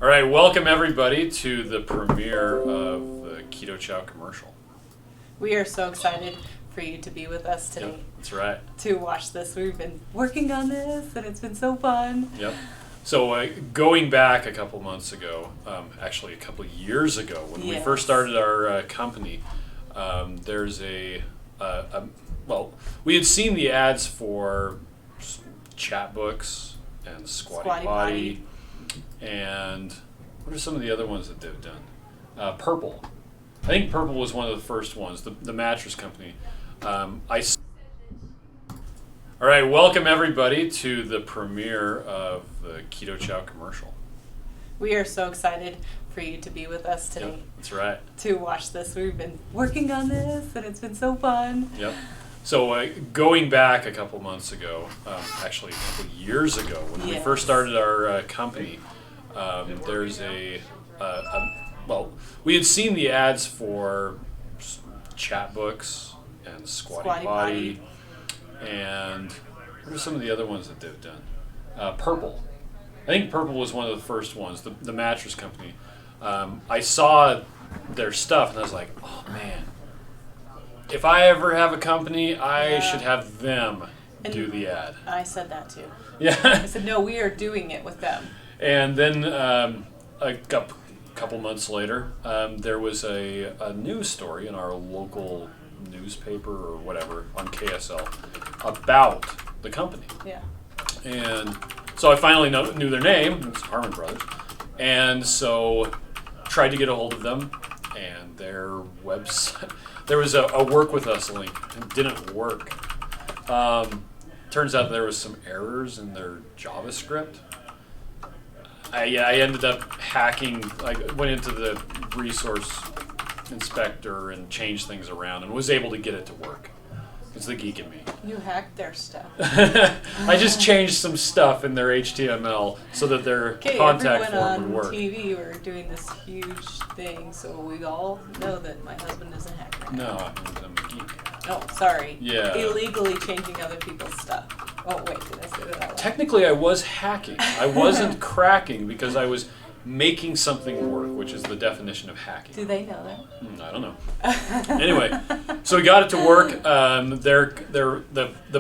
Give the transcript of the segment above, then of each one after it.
All right, welcome everybody to the premiere of the Keto Chow commercial. We are so excited for you to be with us today. Yep, that's right. To watch this. We've been working on this and it's been so fun. Yep. So going back a couple months ago, actually a couple years ago, when we first started our company, there's well, we had seen the ads for chat books and Squatty Potty. And what are some of the other ones that they've done? Purple. I think Purple was one of the first ones, the mattress company. All right, welcome everybody to the premiere of the Keto Chow commercial. We are so excited for you to be with us today. Yep, that's right. To watch this. We've been working on this and it's been so fun. Yep. So going back a couple months ago, actually a couple years ago, when we first started our company, there's well, we had seen the ads for chat books and Squatty Potty. And what are some of the other ones that they've done? Purple. I think Purple was one of the first ones, the mattress company. I saw their stuff and I was like, oh man, if I ever have a company, I should have them do the ad. I said that too. Yeah. I said, no, we are doing it with them. And then a couple months later, there was a news story in our local newspaper or whatever on KSL about the company. Yeah. And so I finally knew their name. It's Harmon Brothers. And so tried to get a hold of them, and their website, there was a work with us link, and didn't work. Turns out there was some errors in their JavaScript. I ended up hacking, I went into the resource inspector and changed things around and was able to get it to work. It's the geek in me. You hacked their stuff. I just changed some stuff in their HTML so that their contact form would work. On TV, we're doing this huge thing, so we all know that my husband is a hacker. No, I'm a geek. Oh, sorry. Yeah. Illegally changing other people's stuff. Oh, wait, did I say that out loud? Technically, I was hacking. I wasn't cracking because I was making something work, which is the definition of hacking. Do they know that? I don't know. Anyway, so we got it to work. The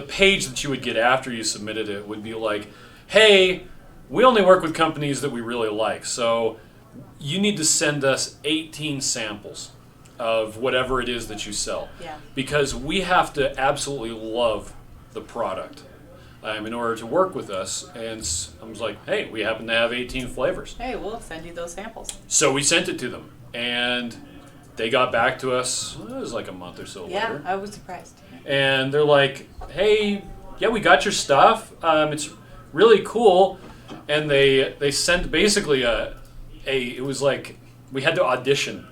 page that you would get after you submitted it would be like, hey, we only work with companies that we really like, so you need to send us 18 samples of whatever it is that you sell. Yeah. Because we have to absolutely love the product in order to work with us. And I was like, hey, we happen to have 18 flavors. Hey, we'll send you those samples. So we sent it to them, and they got back to us, it was like a month or so later. Yeah, I was surprised. And they're like, hey, yeah, we got your stuff. It's really cool. And they sent basically it was like we had to audition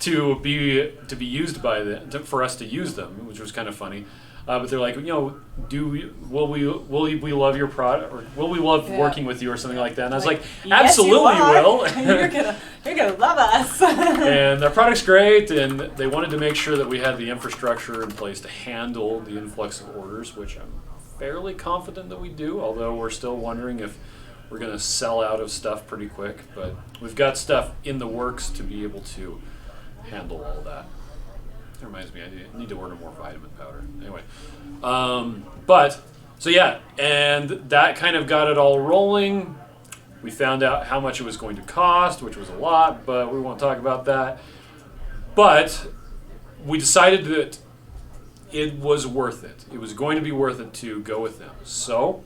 to be used by them, for us to use them, which was kind of funny. But they're like, will we love your product, or will we love working with you, or something like that? And I was like, yes, absolutely, you will. you're gonna love us. And their product's great, and they wanted to make sure that we had the infrastructure in place to handle the influx of orders, which I'm fairly confident that we do. Although we're still wondering if we're going to sell out of stuff pretty quick, but we've got stuff in the works to be able to handle all that. That reminds me, I need to order more vitamin powder. Anyway, so yeah, and that kind of got it all rolling. We found out how much it was going to cost, which was a lot, but we won't talk about that. But we decided that it was worth it. It was going to be worth it to go with them. So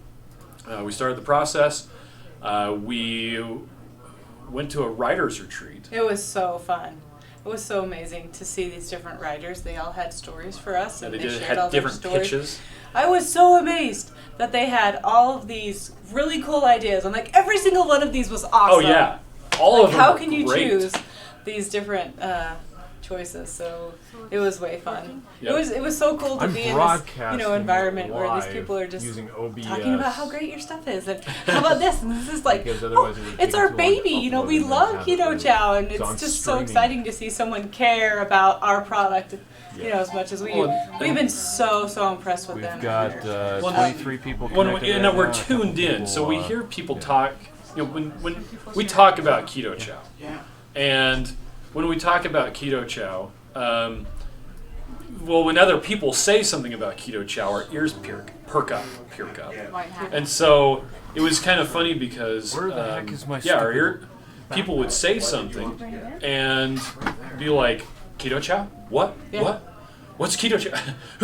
we started the process. We went to a writer's retreat. It was so fun. It was so amazing to see these different writers. They all had stories for us, and they shared all their different stories. pitches. I was so amazed that they had all of these really cool ideas. I'm like, every single one of these was awesome. Oh yeah, all of them. How were can you great. choose these different choices? So it was way fun. Yep. It was so cool to be in this environment where these people are just using OBS, talking about how great your stuff is, and how about this, and this is like, it's our take baby. too long we uploading love and have it Keto really- Chow, and it's on it's just so streaming. exciting to see someone care about our product. As much as we've been so impressed with them. We've got 23 people When connected we, right we're now, a couple tuned in, people, so we hear people talk. When we talk about Keto Chow, and when we talk about Keto Chow, when other people say something about Keto Chow, our ears perk up. And so it was kind of funny because Where the heck is my people would say something and be like, Keto Chow? What? Yeah. What? What's Keto Chow?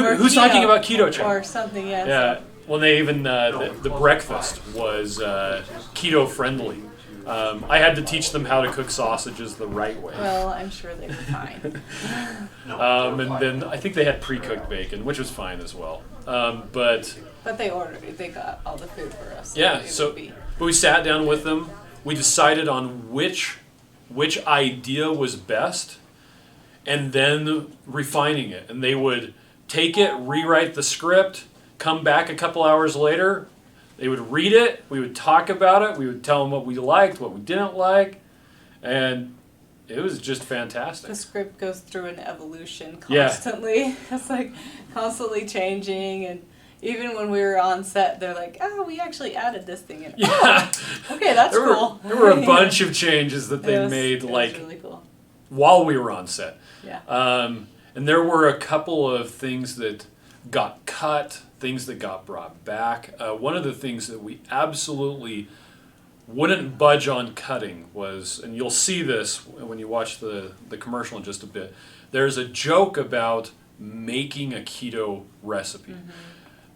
Or Who's keto, talking about Keto Chow? or something? Yeah. Yeah. Well, they even the breakfast was keto friendly. I had to teach them how to cook sausages the right way. Well, I'm sure they were fine. And then I think they had pre-cooked bacon, which was fine as well. But They got all the food for us. yeah, but we sat down with them. We decided on which idea was best, and then refining it. And they would take it, rewrite the script, come back a couple hours later. They would read it. We would talk about it. We would tell them what we liked, what we didn't like, and it was just fantastic. The script goes through an evolution constantly. Yeah. It's like constantly changing, and even when we were on set, they're like, "Oh, we actually added this thing in." Yeah. Oh, okay, that's cool. There were a bunch of changes that they made, like really cool. while we were on set. Yeah. And there were a couple of things that got cut, things that got brought back. One of the things that we absolutely wouldn't budge on cutting was, and you'll see this when you watch the commercial in just a bit, there's a joke about making a keto recipe.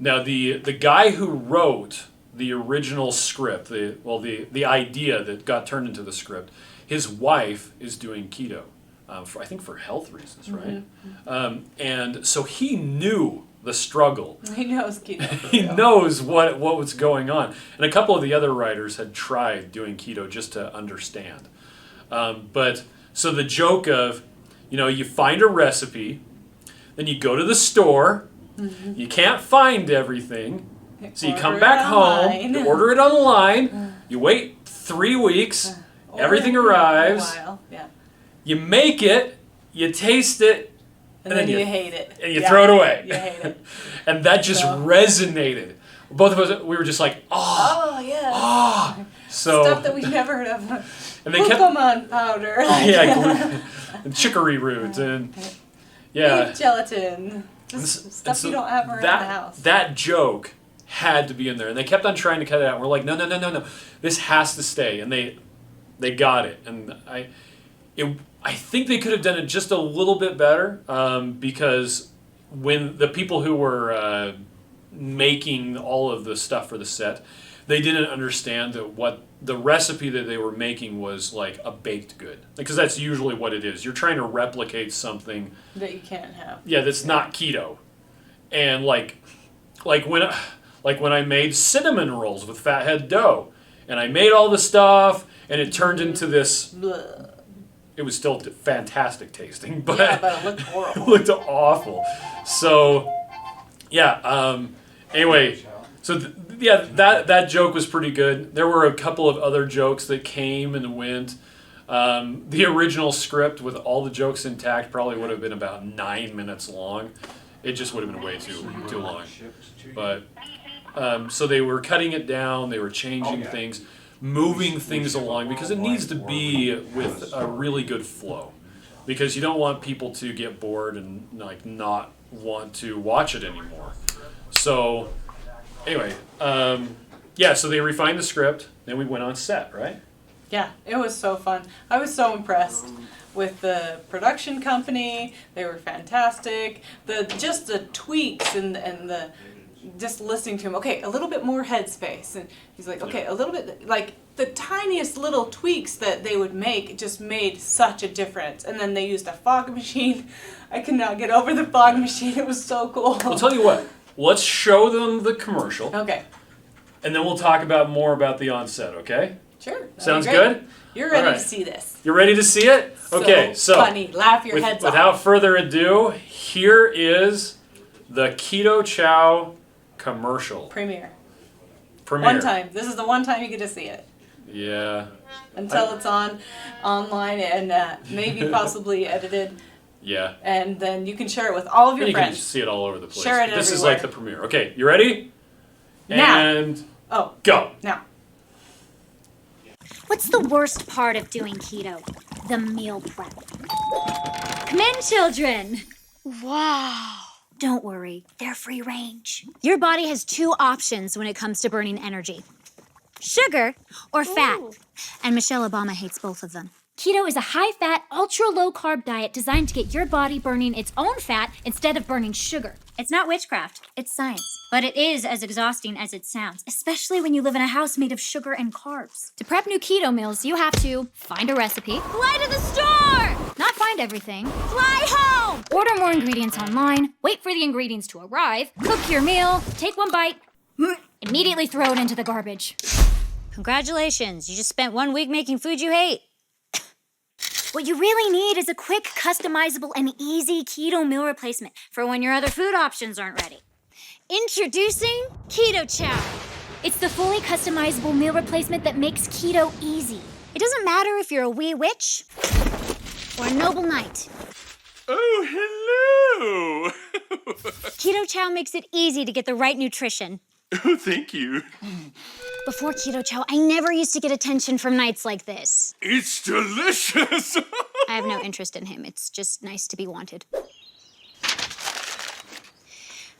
Now, the guy who wrote the original script, the idea that got turned into the script, his wife is doing keto, I think for health reasons, right? And so he knew the struggle. He knows keto. He knows what was going on. And a couple of the other writers had tried doing keto just to understand. But so the joke of, you find a recipe, then you go to the store, you can't find everything, so you come back home, you order it online, you wait 3 weeks, everything arrives, you make it, you taste it, and then you hate it. And you throw it away. You hate it. And that just resonated. Both of us, we were just like, oh yeah. Oh. So, stuff that we never heard of. And they Glucose powder. gluten, and chicory root, and beef gelatin. Just stuff you don't have around the house. That joke had to be in there, and they kept on trying to cut it out. And we're like, no, this has to stay, and they got it, and I think they could have done it just a little bit better, because when the people who were making all of the stuff for the set, they didn't understand that what the recipe that they were making was like a baked good, because that's usually what it is. You're trying to replicate something that you can't have. Yeah, that's not keto, and like when I made cinnamon rolls with fathead dough, and I made all the stuff, and it turned into this. Blah. It was still fantastic tasting, but it looked horrible. It looked awful. So, anyway, so that joke was pretty good. There were a couple of other jokes that came and went. The original script with all the jokes intact probably would have been about 9 minutes long. It just would have been way too long. But so they were cutting it down. They were changing things, moving things along, because it needs to be with a really good flow, because you don't want people to get bored and like not want to watch it anymore. So anyway, so they refined the script, then we went on set, right? Yeah, it was so fun. I was so impressed with the production company. They were fantastic. The tweaks and the just listening to him, okay, a little bit more headspace. And he's like, okay, a little bit, like the tiniest little tweaks that they would make just made such a difference. And then they used a fog machine. I could not get over the fog machine. It was so cool. I'll tell you what, let's show them the commercial. Okay. And then we'll talk more about the on-set, okay? Sure. Sounds good? You're ready to see this. You're ready to see it? Okay, so funny. Laugh your heads off. Without further ado, here is the Keto Chow commercial. Premiere. One time. This is the one time you get to see it. Yeah. Until it's online and maybe possibly edited. Yeah. And then you can share it with all of your friends. You can see it all over the place. Share it This everywhere. is like the premiere. Okay, you ready? Now. And go. Now. What's the worst part of doing keto? The meal prep. Come in, children. Wow. Don't worry, they're free range. Your body has 2 options when it comes to burning energy. Sugar or fat. And Michelle Obama hates both of them. Keto is a high-fat, ultra-low-carb diet designed to get your body burning its own fat instead of burning sugar. It's not witchcraft, it's science. But it is as exhausting as it sounds, especially when you live in a house made of sugar and carbs. To prep new keto meals, you have to find a recipe, fly to the store, not find everything, fly home, order more ingredients online, wait for the ingredients to arrive, cook your meal, take one bite, immediately throw it into the garbage. Congratulations, you just spent 1 week making food you hate. What you really need is a quick, customizable, and easy keto meal replacement for when your other food options aren't ready. Introducing Keto Chow. It's the fully customizable meal replacement that makes keto easy. It doesn't matter if you're a wee witch or a noble knight. Oh, hello! Keto Chow makes it easy to get the right nutrition. Oh, thank you. Before Keto Chow, I never used to get attention from nights like this. It's delicious! I have no interest in him. It's just nice to be wanted.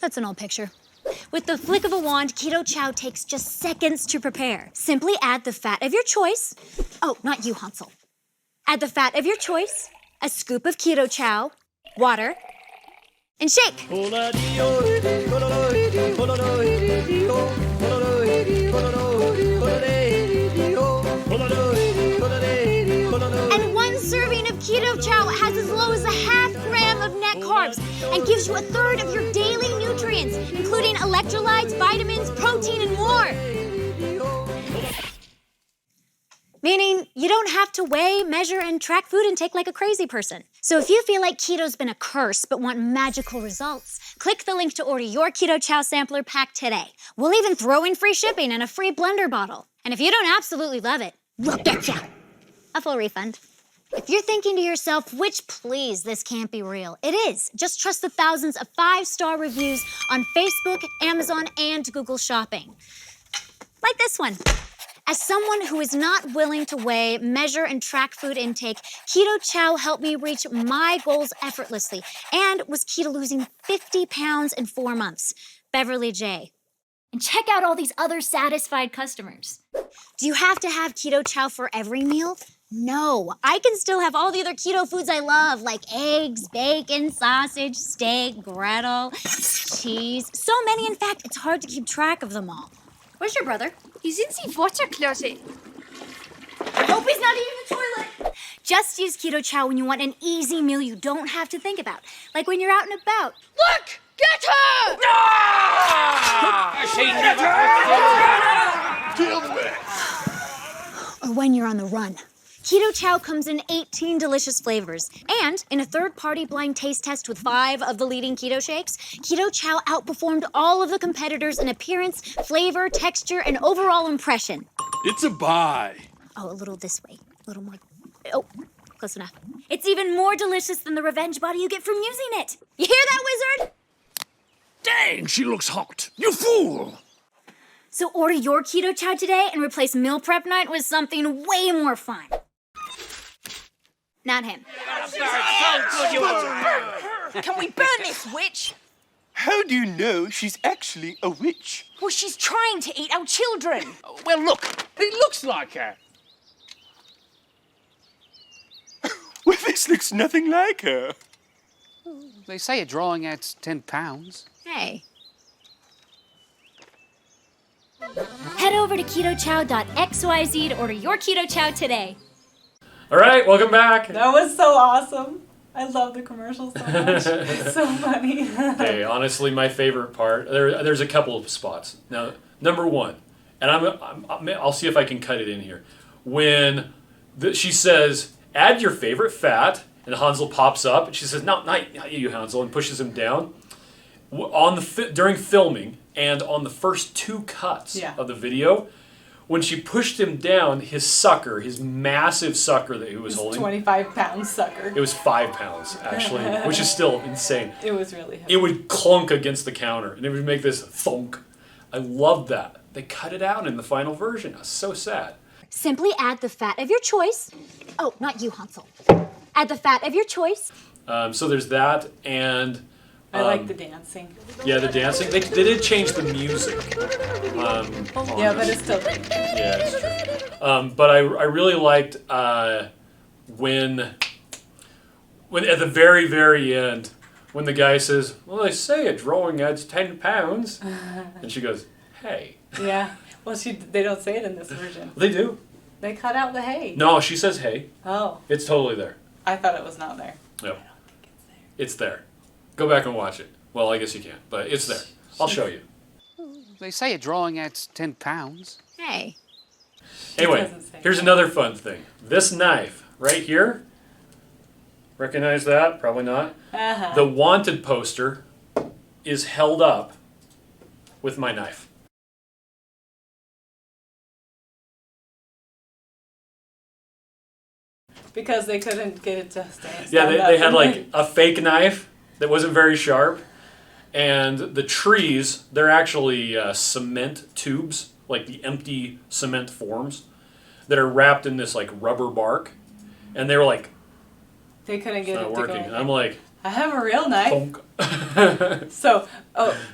That's an old picture. With the flick of a wand, Keto Chow takes just seconds to prepare. Simply add the fat of your choice. Oh, not you, Hansel. Add the fat of your choice, a scoop of Keto Chow, water, and shake. And one serving of Keto Chow has as low as a half gram of net carbs and gives you a third of your daily nutrients, including electrolytes, vitamins, protein, and more. Meaning you don't have to weigh, measure, and track food intake like a crazy person. So if you feel like keto's been a curse but want magical results, click the link to order your Keto Chow sampler pack today. We'll even throw in free shipping and a free blender bottle. And if you don't absolutely love it, we'll get ya a full refund. If you're thinking to yourself, which please, this can't be real, it is. Just trust the thousands of 5-star reviews on Facebook, Amazon, and Google Shopping. Like this one. As someone who is not willing to weigh, measure, and track food intake, Keto Chow helped me reach my goals effortlessly and was key to losing 50 pounds in 4 months. Beverly J. And check out all these other satisfied customers. Do you have to have Keto Chow for every meal? No, I can still have all the other keto foods I love, like eggs, bacon, sausage, steak, gretel, cheese. So many, in fact, it's hard to keep track of them all. Where's your brother? He's in the water closet. I hope he's not eating the toilet. Just use Keto Chow when you want an easy meal you don't have to think about, like when you're out and about. Look! Get her! Or when you're on the run. Keto Chow comes in 18 delicious flavors. And in a third-party blind taste test with 5 of the leading keto shakes, Keto Chow outperformed all of the competitors in appearance, flavor, texture, and overall impression. It's a buy. Oh, a little this way. A little more. Oh, close enough. It's even more delicious than the revenge body you get from using it. You hear that, wizard? Dang, she looks hot. You fool! So order your Keto Chow today and replace meal prep night with something way more fun. Not him. Can we burn this witch? How do you know she's actually a witch? Well, she's trying to eat our children. Well, look, it looks like her. Well, this looks nothing like her. They say a drawing adds 10 pounds. Hey. Head over to ketochow.xyz to order your Keto Chow today. All right, welcome back. That was so awesome. I love the commercials so much. It's so funny. Okay, honestly, my favorite part. There's a couple of spots. Now, number one, and I'll see if I can cut it in here. When she says, "Add your favorite fat," and Hansel pops up, and she says, "No, not you, Hansel," and pushes him down. During filming and on the first 2 cuts of the video, when she pushed him down, his massive sucker that he was holding, 25-pound sucker. it was 5 pounds actually, which is still insane. It was really heavy. It would clunk against the counter, and it would make this thunk. I loved that. They cut it out in the final version. I was so sad. Simply add the fat of your choice. Oh, not you, Hansel. Add the fat of your choice. So there's that, and I like the dancing. yeah, the dancing. They did change the music. Yeah, but it's still good. Yeah, it's true. But I really liked when at the very, very end, when the guy says, "Well, they say a drawing adds 10 pounds," and she goes, "Hey." Yeah. Well, they don't say it in this version. They do. They cut out the hay. No, she says, "Hey." Oh. It's totally there. I thought it was not there. No. It's there. Go back and watch it. Well, I guess you can't, but it's there. I'll show you. They say a drawing adds 10 pounds. Hey. Anyway, doesn't say here's that. another fun thing. This knife right here, recognize that? Probably not. Uh-huh. The wanted poster is held up with my knife. Because they couldn't get it to stand Yeah, they had up. like a fake knife that wasn't very sharp. And the trees, they're actually cement tubes, like the empty cement forms, that are wrapped in this like rubber bark. And they were like, They couldn't it's get not it to working. go. And I'm like, I have a real knife. thunk. So,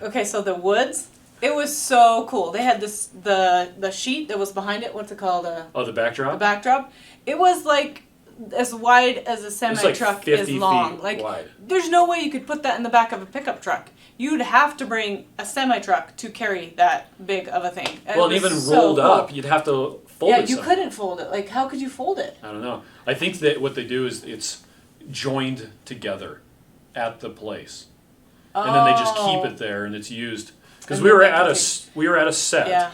okay, so the woods, it was so cool. They had the sheet that was behind it, what's it called? Oh, the backdrop? The backdrop. It was like as wide as a semi like truck 50 is long. feet Like wide. there's no way you could put that in the back of a pickup truck. You'd have to bring a semi truck to carry that big of a thing. Well, and even rolled up, you'd have to fold yeah, it you somewhere. couldn't fold it. Like, how could you fold it? I don't know. I think that what they do is it's joined together at the place, and then they just keep it there, and it's used. Because And we then were they at can we were at a set. Yeah.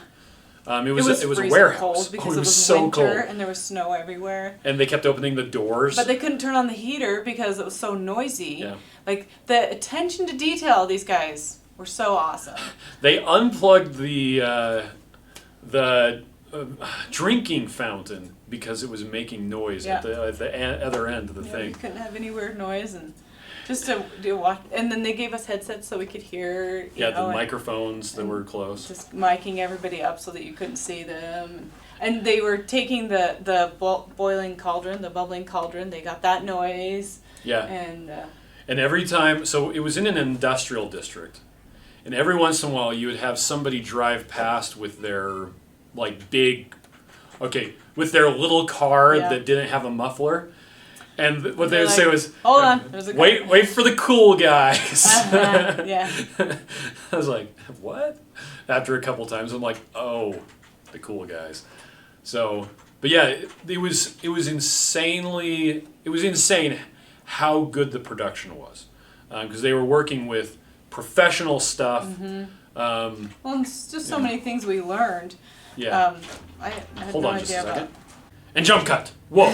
It was a freezing warehouse. cold because it it was was so winter cold, and there was snow everywhere. and they kept opening the doors. But they couldn't turn on the heater because it was so noisy. Yeah. Like the attention to detail, these guys were so awesome. They unplugged the drinking fountain because it was making noise Yeah. at the other end of the Yeah, thing. we couldn't have any weird noise and just to do watch. And then they gave us headsets so we could hear. You Yeah, know, the and microphones that were close. just miking everybody up so that you couldn't see them. And they were taking the boiling cauldron, the bubbling cauldron. They got that noise. Yeah. And And every time, so it was in an industrial district, and every once in a while you would have somebody drive past with their like with their little car Yeah. that didn't have a muffler, and what they they're would say like, was, "Hold on, there's a wait for the cool guys." Yeah. I was like, what? After a couple times, I'm like, oh, the cool guys. So, but yeah, it was insane how good the production was, because they were working with professional stuff. Well, it's just so many things we learned. Yeah. I had Hold no on just a idea second. about And jump cut. Whoa.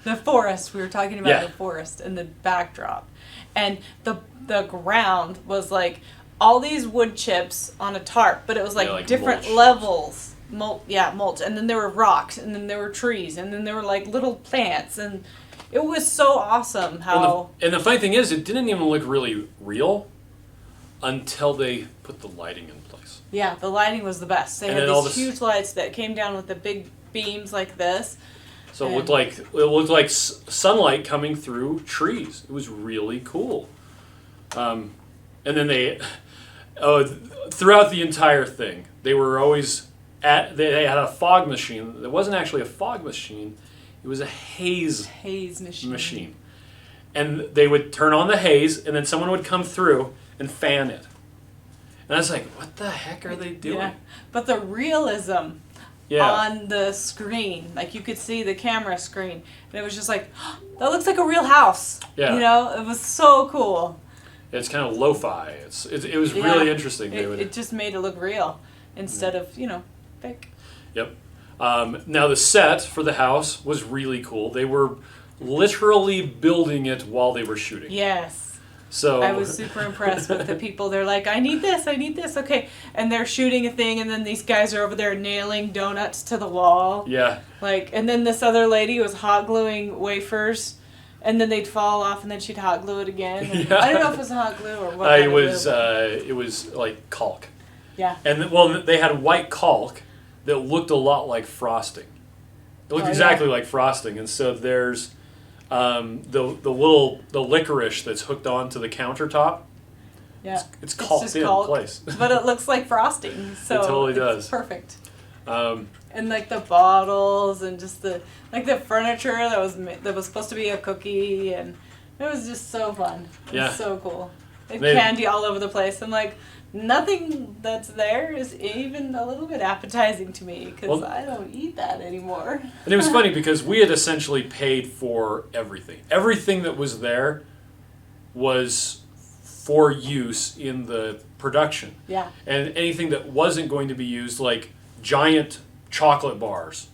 the forest. We were talking about Yeah. the forest and the backdrop, and the ground was like all these wood chips on a tarp, but it was like, like different mulch. levels. Mulch, and then there were rocks, and then there were trees, and then there were like little plants, and it was so awesome how. And the funny thing is, it didn't even look really real until they put the lighting in place. Yeah, the lighting was the best. They And had then all these this- huge lights that came down with the big beams like this. So it looked like sunlight coming through trees. It was really cool. And then throughout the entire thing, they were always they had a fog machine. It wasn't actually a fog machine. It was a haze machine. And they would turn on the haze, and then someone would come through and fan it. And I was like, what the heck are they doing? Yeah, but the realism Yeah. on the screen, like you could see the camera screen, and it was just like, that looks like a real house. Yeah. You know, it was so cool. It's kind of lo-fi. It was Yeah. really interesting. It just made it look real instead of, fake. Yep. Now the set for the house was really cool. They were literally building it while they were shooting. Yes. So I was super impressed with the people. They're like, I need this, okay. And they're shooting a thing, and then these guys are over there nailing donuts to the wall. Yeah. And then this other lady was hot gluing wafers, and then they'd fall off, and then she'd hot glue it again. And Yeah. I don't know if it was hot glue or what. It was like caulk. Yeah. And they had white caulk that looked a lot like frosting. It looked Oh, exactly like frosting, and so there's the licorice that's hooked onto the countertop. Yeah. It's caulked just in caulk, place. But it looks like frosting, so It totally it's does. perfect. Um, And like the bottles and just the furniture that was supposed to be a cookie, and it was just so fun. It Yeah. was so cool. They had They- candy all over the place. I'm like, nothing that's there is even a little bit appetizing to me because Well- I don't eat that anymore. And it was funny because we had essentially paid for everything. Everything that was there was for use in the production. Yeah. And anything that wasn't going to be used, like giant chocolate bars,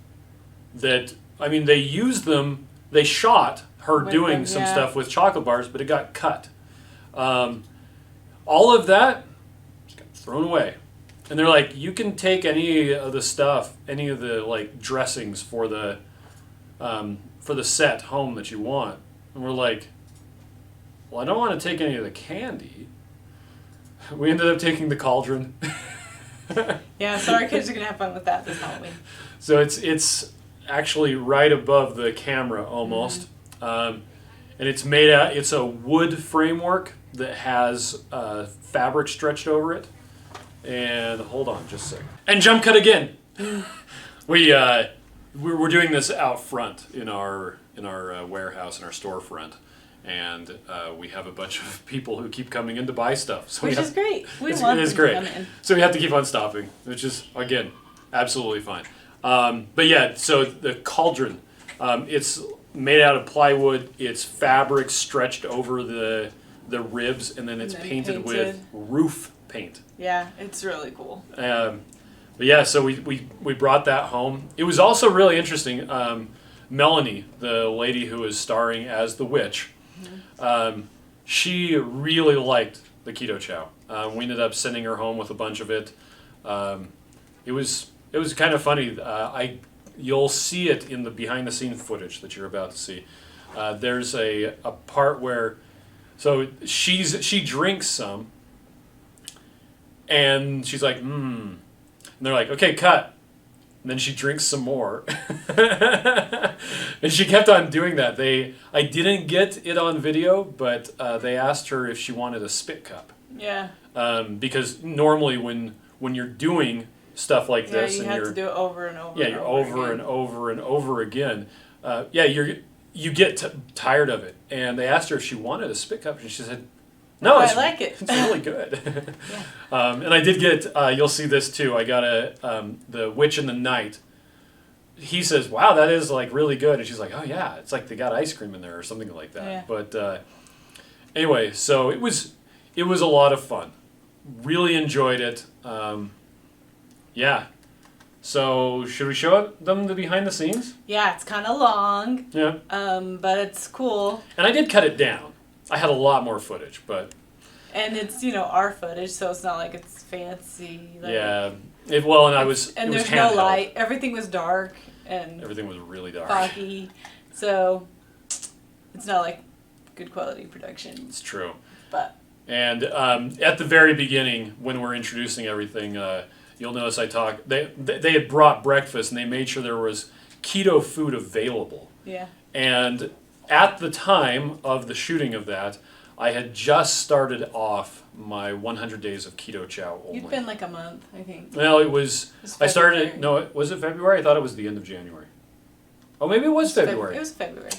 they used them, they shot her With doing them, some yeah. stuff with chocolate bars, but it got cut. All of that just got thrown away. And they're like, you can take any of the stuff, any of the like dressings for the set home that you want. And we're like, well, I don't want to take any of the candy. We ended up taking the cauldron. Yeah, so our kids are gonna have fun with that this Halloween. So it's actually right above the camera almost, and it's a wood framework that has fabric stretched over it. And hold on just a second. And jump cut again. We we're doing this out front in our warehouse, in our storefront, and we have a bunch of people who keep coming in to buy stuff. So Which is great. We it want is them great. to come in. So we have to keep on stopping, which is, again, absolutely fine. But yeah, so the cauldron, it's made out of plywood. It's fabric stretched over the ribs, and then it's painted with roof paint. Yeah, it's really cool. But yeah, so we brought that home. It was also really interesting. Melanie, the lady who is starring as the witch, she really liked the Keto Chow. We ended up sending her home with a bunch of it. It was kind of funny. You'll see it in the behind the scenes footage that you're about to see. There's a part where, so she drinks some, and she's like, and they're like, okay, cut. And then she drinks some more. And she kept on doing that. I didn't get it on video, but they asked her if she wanted a spit cup. Yeah. Because normally when you're doing stuff like this, you and have to do it over and over. yeah, you're over and over and over again. You get tired of it. And they asked her if she wanted a spit cup, and she said, "No, I like it. It's really good." And I did get. You'll see this too. I got the Witch in the Night. He says, "Wow, that is like really good," and she's like, "Oh yeah, it's like they got ice cream in there or something like that." Yeah. But anyway, so it was a lot of fun. Really enjoyed it. Yeah. So should we show them the behind the scenes? Yeah, it's kind of long. Yeah. But it's cool. And I did cut it down. I had a lot more footage, but And it's, our footage, so it's not like it's fancy. Like, yeah. And I was. And it was there's no handheld. light. Everything was dark and Everything was really dark. foggy. So it's not like good quality production. It's true. But And at the very beginning, when we're introducing everything, you'll notice they had brought breakfast, and they made sure there was keto food available. yeah. And at the time of the shooting of that, I had just started off my 100 days of Keto Chow only. You'd been like a month, I think. Well, it was. I February. started. No, was it February? I thought it was the end of January. Oh, maybe it was February. It was February.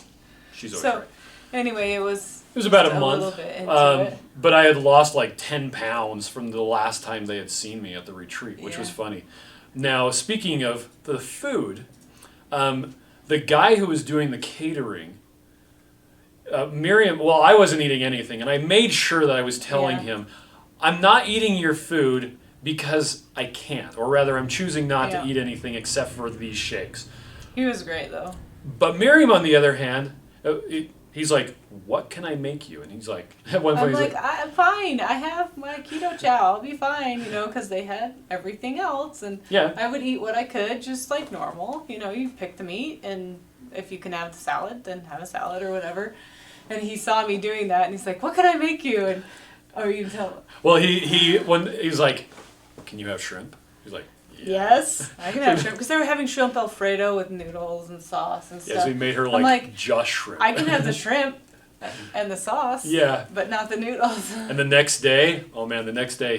She's always So right. anyway, it was. It was about just a month. little bit into it. But I had lost like 10 pounds from the last time they had seen me at the retreat, which was Yeah. funny. Now, speaking of the food, the guy who was doing the catering, Miriam, well, I wasn't eating anything, and I made sure that I was telling Yeah. him, I'm not eating your food because I can't, or rather, I'm choosing not Yeah. to eat anything except for these shakes. He was great though. But Miriam, on the other hand, he's like, what can I make you? And he's like, at one point, I'm he's like, I'm fine. I have my Keto Chow. I'll be fine, because they had everything else. And yeah. I would eat what I could, just like normal. You pick the meat, and if you can have the salad, then have a salad or whatever. And he saw me doing that, and he's like, what can I make you? And, you can tell. Well, he's like, can you have shrimp? He's like, Yes, I can have shrimp. Because they were having shrimp Alfredo with noodles and sauce and stuff. yeah, so he made her I'm like, just shrimp. I can have the shrimp and the sauce. Yeah. But not the noodles. And the next day,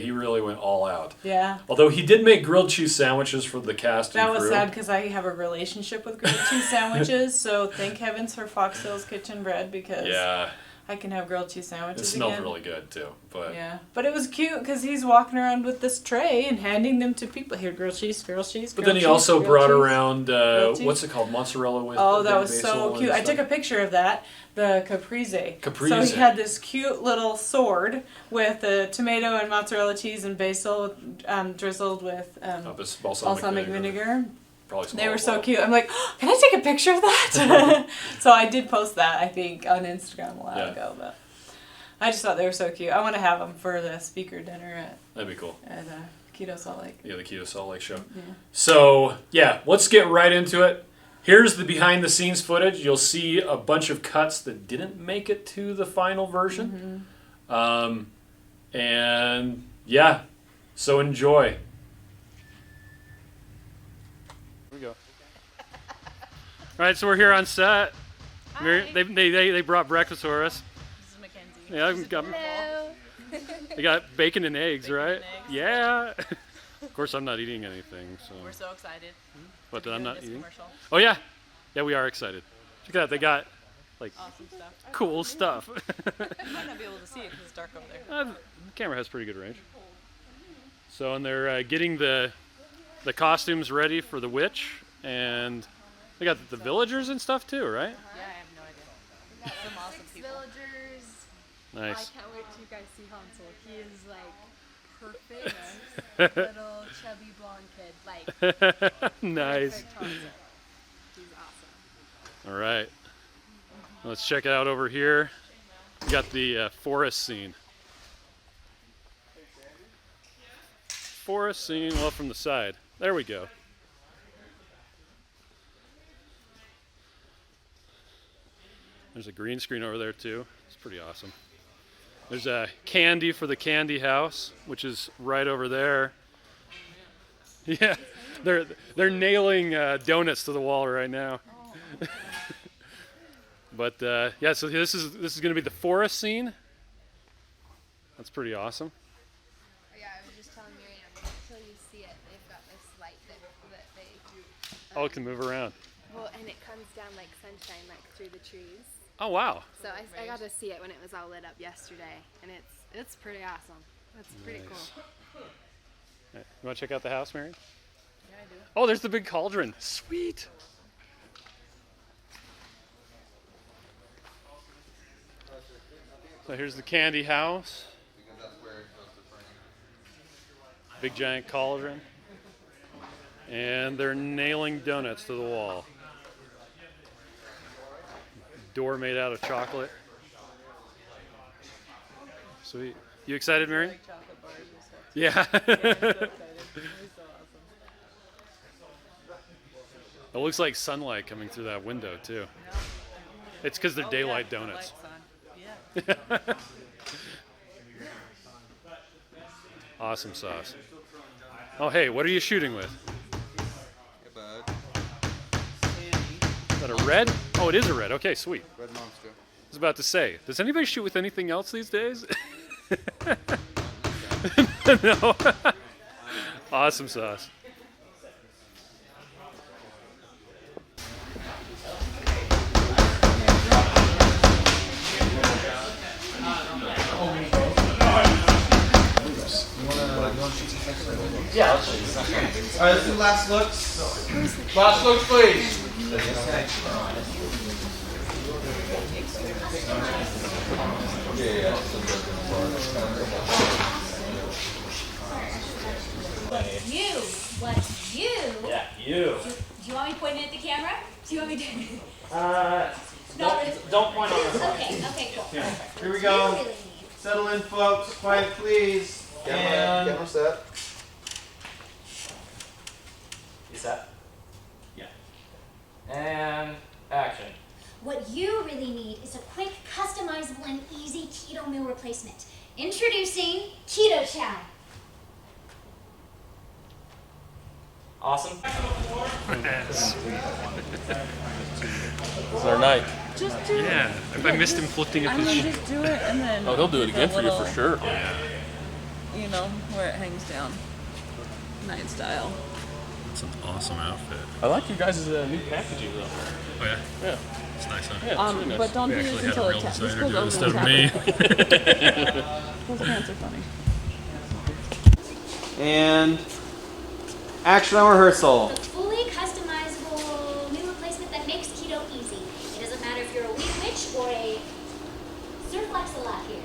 he really went all out. Yeah. Although he did make grilled cheese sandwiches for the cast and That was crew. sad because I have a relationship with grilled cheese sandwiches. So thank heavens for Fox Hills Kitchen Bread because Yeah, I can have grilled cheese sandwiches it smelled again. really good too. But Yeah, but it was cute because he's walking around with this tray and handing them to people. Here, grilled cheese, grilled cheese. But then he grilled also cheese, brought grilled cheese. around Grilled cheese. what's it called, mozzarella with. Oh, that was basil so and cute. I took stuff. a picture of that. The caprese. Caprese. So he had this cute little sword with tomato and mozzarella cheese and basil drizzled with balsamic vinegar. Probably some They were olive so oil. cute. I'm like, oh, can I take a picture of that? So I did post that, I think, on Instagram a while ago. But I just thought they were so cute. I want to have them for the speaker dinner That'd be cool. at Keto Salt Lake. Yeah, the Keto Salt Lake show. Yeah. So, yeah, let's get right into it. Here's the behind the scenes footage. You'll see a bunch of cuts that didn't make it to the final version. And yeah, so enjoy. Here we go. All right, so we're here on set. They brought breakfast for us. This is Mackenzie. Yeah, they got bacon and eggs, right? Yeah. Of course, I'm not eating anything. So. We're so excited. What, that I'm not This eating? commercial. Oh yeah, yeah, we are excited. Check it out, they got like Awesome stuff. cool stuff. You might not be able to see it because it's dark over there. The camera has pretty good range. So, and they're getting the costumes ready for the witch, and they got the villagers and stuff too, right? Yeah, I have no idea. Some awesome people. Villagers. Nice. I can't wait till you guys see Hansel. He is like perfect little chubby blonde kid. Like Nice. perfect Hansel. He's awesome. All right. Let's check it out over here. We got the forest scene. Forest scene, well, from the side. There we go. There's a green screen over there too. It's pretty awesome. There's a candy for the candy house, which is right over there. Yeah, they're nailing donuts to the wall right now. But yeah, so this is going to be the forest scene. That's pretty awesome. Yeah, I was just telling Miriam, until you see it, they've got this light that they. Oh, it can move around. Well, and it comes down like sunshine, like through the trees. Oh wow. So I got to see it when it was all lit up yesterday, and it's pretty awesome. It's pretty Nice. cool. Right. You want to check out the house, Mary? Yeah, I do. Oh, there's the big cauldron. Sweet. So here's the candy house. Big giant cauldron. And they're nailing donuts to the wall. Door made out of chocolate. Sweet. You excited, Mary? Like chocolate bars and stuff. Yeah. I'm so excited. It's so awesome. It looks like sunlight coming through that window too. It's because they're Oh, daylight yeah, donuts. lights on. Yeah. Awesome sauce. Oh, hey, what are you shooting with? Is that a red? Oh, it is a red. Okay, sweet. Red Monster. I was about to say, does anybody shoot with anything else these days? No. Awesome sauce. Yeah, I'll show you. Alright, let's do last looks. Last looks, please. You? What's you? Yeah, you. Do you want me pointing at the camera? Do you want me to? Don't point on us. Okay, cool. Here we go. You really need. Settle in, folks. Quiet, please. Camera set. You set? Yeah. And action. What you really need is a quick, customizable, and easy keto meal replacement. Introducing Keto Chow. Awesome. Yes. It's our night. Just do it. Yeah, if I missed inflicting a I'm gonna fish. just do it and then. Oh, he'll do it with again the for you little, for sure. You know, where it hangs down. Night style. It's an awesome outfit. I like you guys' new packaging though. Oh yeah? Yeah. It's nice, huh? Yeah, it's really nice. But don't We do actually this had a until real it taps. designer do it Those instead of me. pants are funny. And action on rehearsal. A fully customizable meal replacement that makes keto easy. It doesn't matter if you're a wheat witch or a surflex a lot here.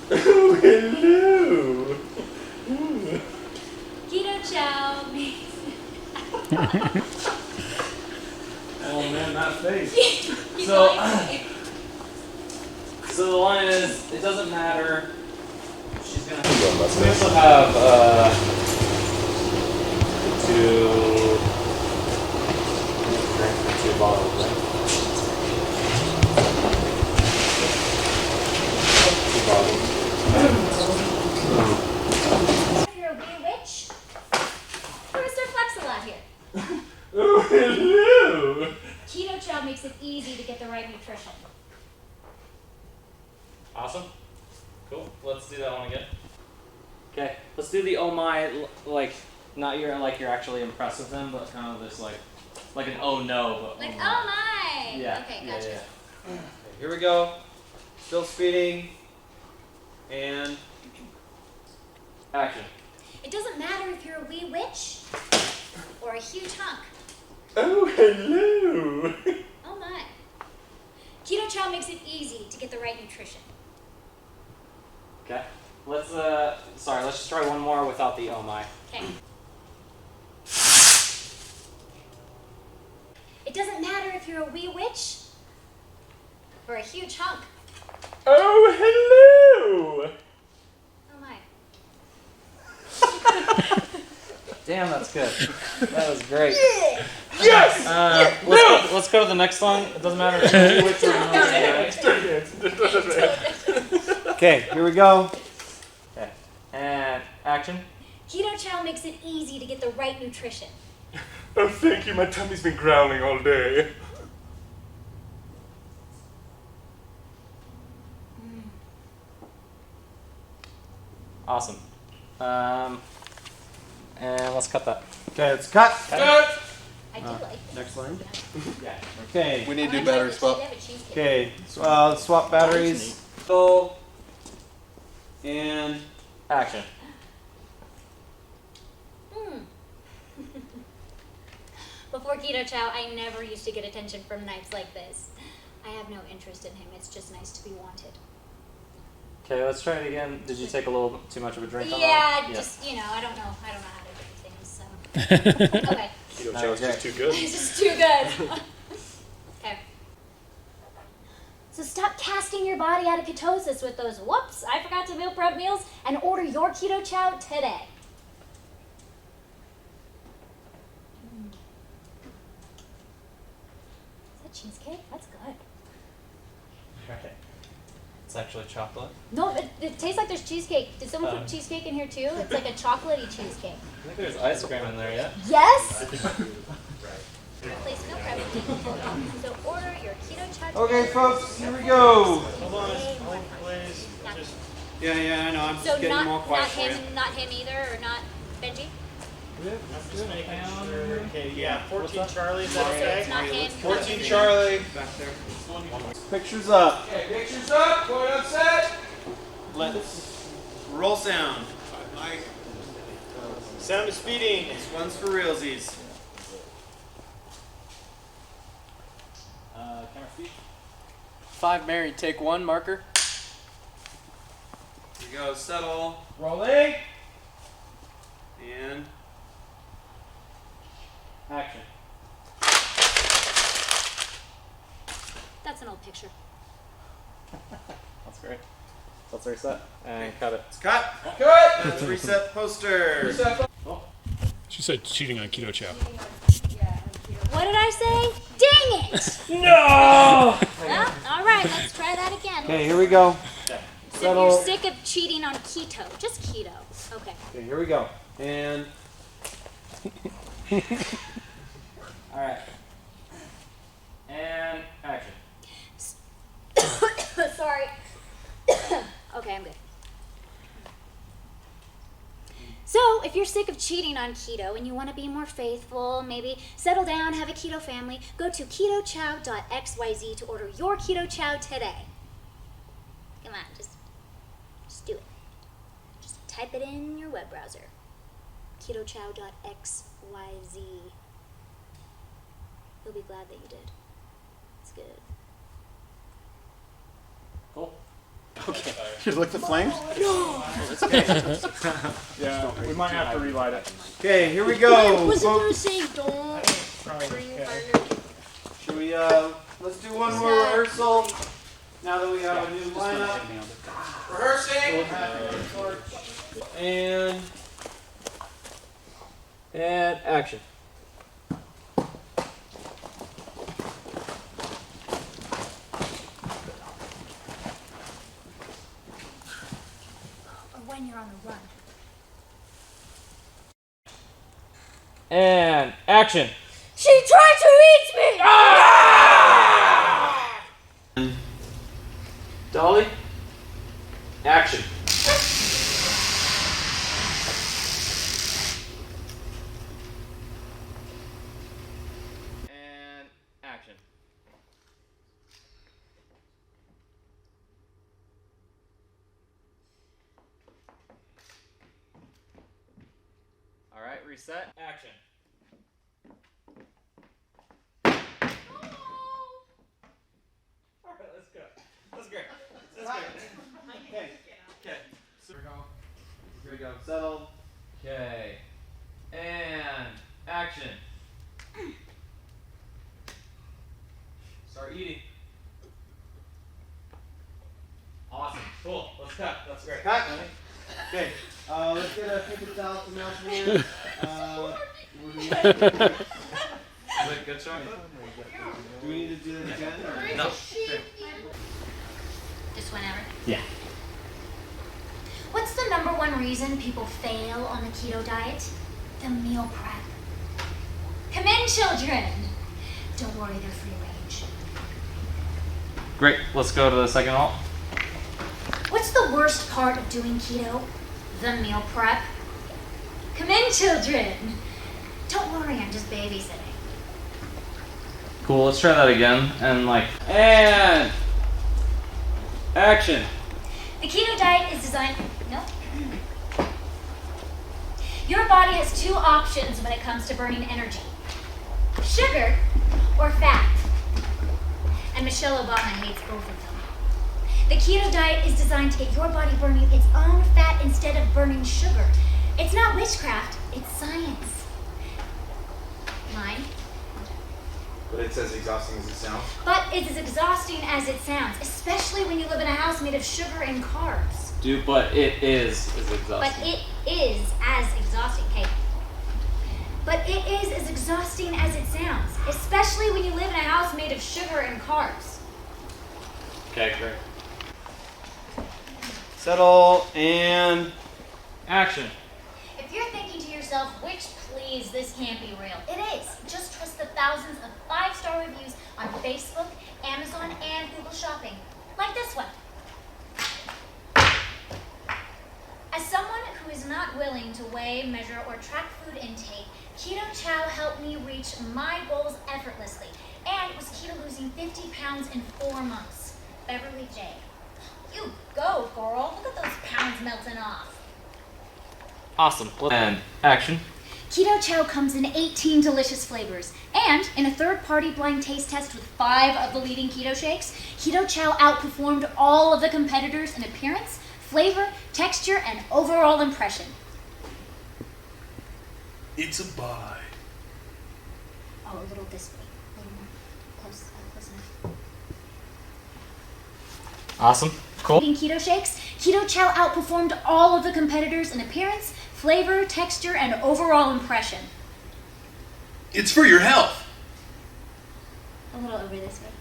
Hello. Keto Chow makes Oh man, that face. Keep So- going. So the line is, it doesn't matter. She's gonna. We also have two bottles, right? Two bottles. If you're a wheat witch or a surflex a lot here. Oh, hello. Keto Chow makes it easy to get the right nutrition. Awesome. Cool. Let's do that one again. Okay. Let's do the oh my like Not you're actually impressed with them, but kind of this like an oh no, but Like, oh oh my! Yeah. Okay, Yeah, gotcha. yeah. Okay, here we go. Still speeding. And Action. It doesn't matter if you're a wee witch or a huge hunk. oh, hello. Oh my. Keto Chow makes it easy to get the right nutrition. Okay. Let's just try one more without the oh my. Okay. It doesn't matter if you're a wee witch or a huge hunk. Oh, hello. Oh my. Damn, that's good. That was great. Yes! Let's go to the next one. It doesn't matter if you're which one. Okay, here we go. Okay. And action. Keto Chow makes it easy to get the right nutrition. Oh, thank you. My tummy's been growling all day. Awesome. And let's cut that. Okay, it's cut. I do like this. Next line. Yeah. Okay. We need to I do like battery the swap. cheese- they have a cheesecake. Okay, so let's swap batteries. So, and Action. Before Keto Chow, I never used to get attention from knives like this. I have no interest in him. It's just nice to be wanted. Okay, let's try it again. Did you take a little too much of a drink on Yeah, that? just, I don't know how to drink things, so. Okay. Keto No, Chow's okay. just too good. It's just too good. Okay. So stop casting your body out of ketosis with those whoops, I forgot to meal prep meals, and order your Keto Chow today. Is that cheesecake? That's good. Okay. It's actually chocolate. No, it tastes like there's cheesecake. Did someone put cheesecake in here too? It's like a chocolatey cheesecake. I think there's ice cream in there, yeah? Yes? Replace meal prep with keto. So order your Keto Chow today. Okay, folks, here we go. Hold on, please. Yeah, I know. I'm just So getting not more quiet for you. not him either, or not Benji. Okay, yeah, 14 Charlie, is that So okay? it's not him. 14 Charlie. Back there. Pictures up. Okay, pictures up. Going on set. Let's roll sound. Mike. Sound of speeding. This one's for realsies. Camera speed. 5 married, take 1, marker. Here we go. Settle. Rolling. And Action. That's an old picture. That's great. Let's reset and cut it. it's cut. Cut. Let's reset poster. She said cheating on Keto Chow. What did I say? Dang it! No! Well, all right, let's try that again. Okay, here we go. So if you're sick of cheating on keto, just keto. Okay. Okay, here we go. And All right. And action. Sorry. Okay, I'm good. So, if you're sick of cheating on keto and you want to be more faithful, maybe settle down, have a keto family, go to ketochow.xyz to order your Keto Chow today. Come on, just do it. Just type it in your web browser. ketochow.xyz. You'll be glad that you did. It's good. Cool. okay. You look the flames? Yeah, we might have to relight it. Okay, here we go. Was it folks. gonna say don't bring your partner? Should we let's do one more rehearsal now that we have a new lineup. Rehearsing. And action. Or when you're on the run. And action. She tried to eat me! Dolly. Action. reset, action. Alright, let's go. That's great. That's great. Okay. Okay. Here we go. Settle. Okay. And action. Start eating. Awesome. Cool. Let's cut. That's great. Cut. Okay. Let's get a paper towel from out here. Wait, good chocolate? Do we need to do that again? Or? No. Just whenever. Yeah. What's the #1 reason people fail on the keto diet? The meal prep. Come in, children. Don't worry, they're free range. Great. Let's go to the second halt. What's the worst part of doing keto? The meal prep. Come in, children. Don't worry, I'm just babysitting. Cool. Let's try that again. And action. The keto diet is designed. No. Your body has 2 options when it comes to burning energy: sugar or fat. And Michelle Obama hates both of them. The keto diet is designed to get your body burning its own fat instead of burning sugar. It's not witchcraft, it's science. Mine? But it's as exhausting as it sounds. But it's as exhausting as it sounds, especially when you live in a house made of sugar and carbs. Dude, but it is exhausting. But it is as exhausting, okay? But it is as exhausting as it sounds, especially when you live in a house made of sugar and carbs. Okay, great. Settle and action. If you're thinking to yourself, which please, this can't be real, it is. Just trust the thousands of 5-star reviews on Facebook, Amazon, and Google Shopping. Like this one. As someone who is not willing to weigh, measure, or track food intake, Keto Chow helped me reach my goals effortlessly, and was keto losing 50 pounds in 4 months. Beverly J. You go, girl. Look at those pounds melting off. Awesome. And action. Keto Chow comes in 18 delicious flavors, and in a third-party blind taste test with 5 of the leading keto shakes, Keto Chow outperformed all of the competitors in appearance, flavor, texture, and overall impression. It's a buy. Oh, a little this way. A little more. Close enough. Awesome. Cool. Eating keto shakes, Keto Chow outperformed all of the competitors in appearance, flavor, texture, and overall impression. It's for your health. A little over this way.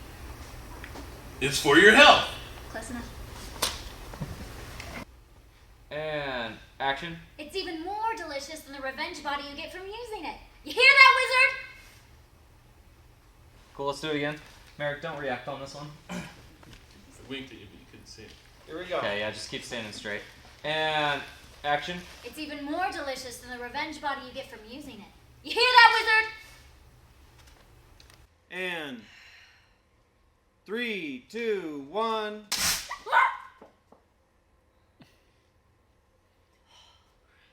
It's for your health. Close enough. And action. It's even more delicious than the revenge body you get from using it. You hear that, wizard? Cool, let's do it again. Merrick, don't react on this one. Winked at you, but you couldn't see it. here we go. Okay, yeah, just keep standing straight. And action. It's even more delicious than the revenge body you get from using it. You hear that, wizard? And 3, 2, 1.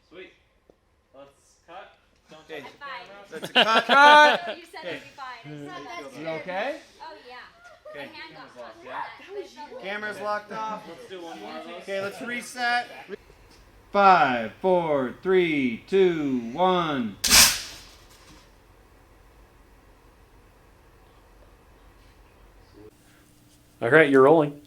Sweet. Let's cut. Don't Okay. touch the camera. That's a cut. Cut. You said it'd be fine. That's You okay? Oh, yeah. Okay. The hand got caught. Yeah. Camera's locked off. Let's do one more of those. Okay, let's reset. 5, 4, 3, 2, 1. All right, you're rolling.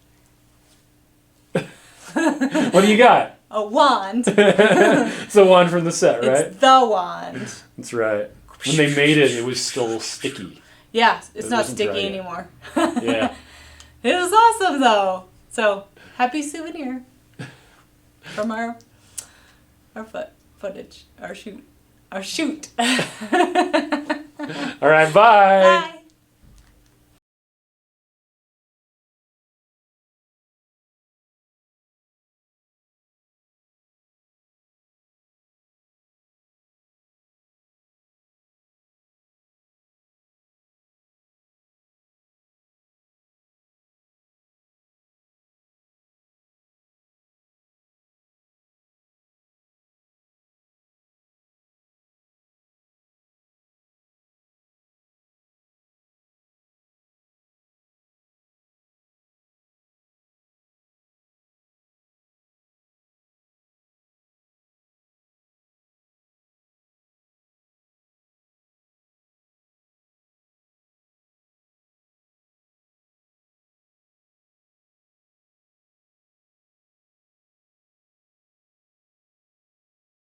What do you got? A wand. It's the wand from the set, right? It's the wand. That's right. When they made it, it was still sticky. Yeah, it's It not wasn't dry sticky yet. anymore. Yeah. It was awesome though. So happy souvenir from our footage, our shoot. All right, bye. Bye.